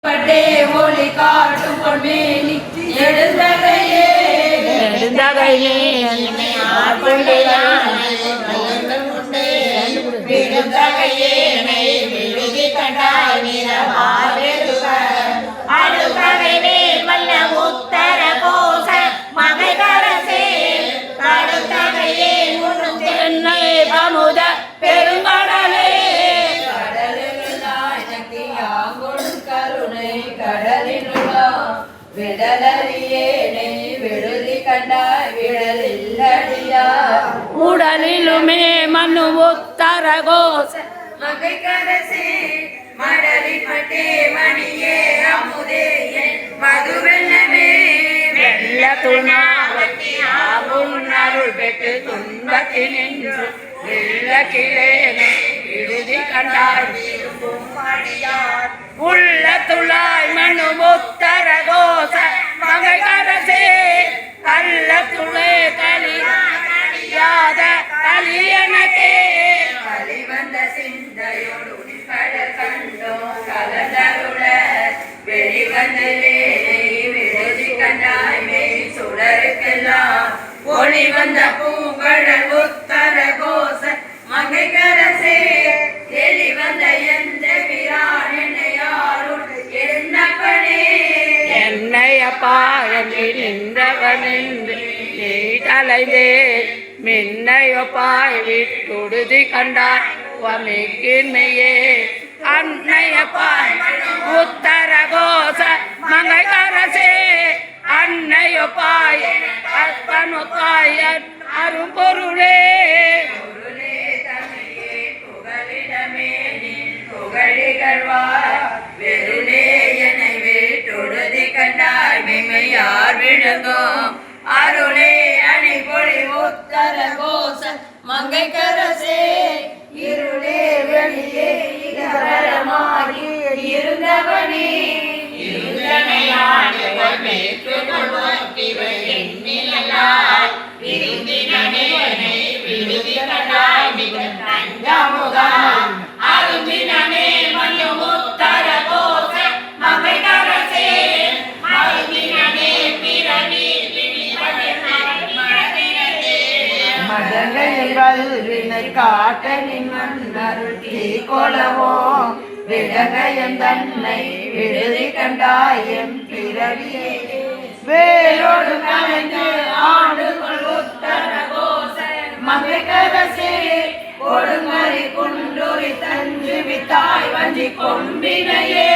பட்டே ஒளி காட்டும் பொன்மேனி எழுந்தகையே எழுந்தகையே விழுந்தகையே விழுதி கண்டாய் அடுத்தகைவே வல்ல உத்தர கோச மகைகரசே அடுத்தகையே தென்னை அமுத பெருங்கடலே கருணை கடலினுள்ளா விடலறியேனை விடுதி கண்டாய் விடலில்லடியா உடலிலுமே மனு உத்தர கோச மகை கரசே மடலி பட்டே மணியே அமுதே மதுவெல்லமே வெள்ள துணாவத்தி ஆகும் அருள் பெற்று துன்பத்தில் நின்று வெள்ள கிளேனை விடுதி கண்டாய் உள்ள துளாய் மனு உத்தர கோச மகை கரசே கள்ள துளே கலியாத கலியனக்கே கலி வந்த சிந்தையோடு கடல் கண்டோம் கலந்தருள வெளிவந்தலே விடுதி கண்டாய் மெய் சுடருக்கெல்லாம் ஒளி வந்த பூங்கடல் உத்தர கோச மகை கரசே எலி வந்த எந்த பிரானையாருள் என்னப்பனே என்னையப்பா என்று நின்றவனின்று நீ தலைந்தே மின்னையப்பாய் விட்டுடுதி கண்டாய் வமிக்கின்மையே அன்னையப்பாய் உத்தர கோச மங்கை கரசே அன்னையப்பாய் அற்பனுக்காய் அரும்பொருளே வெறுளே என்னை வீட்டொடுதி கண்டாய் மெய்மையார் விழுங்கும் அருளே அணி பொழி உத்தர கோச மங்கை கரசே இருளே வெளியே இகரமாகி இருந்தவனே காட்டனின் மன்னருள் தீ கொளவோ விடகயம் தன்னை விடுதி கண்டாயம் பிறவியே வேரோடு கலைந்து ஆண்டு உத்தர கோச மகை கரசே கொடுங்கரி குண்டுரி தஞ்சு வித்தாய் வஞ்சி கொம்பினையே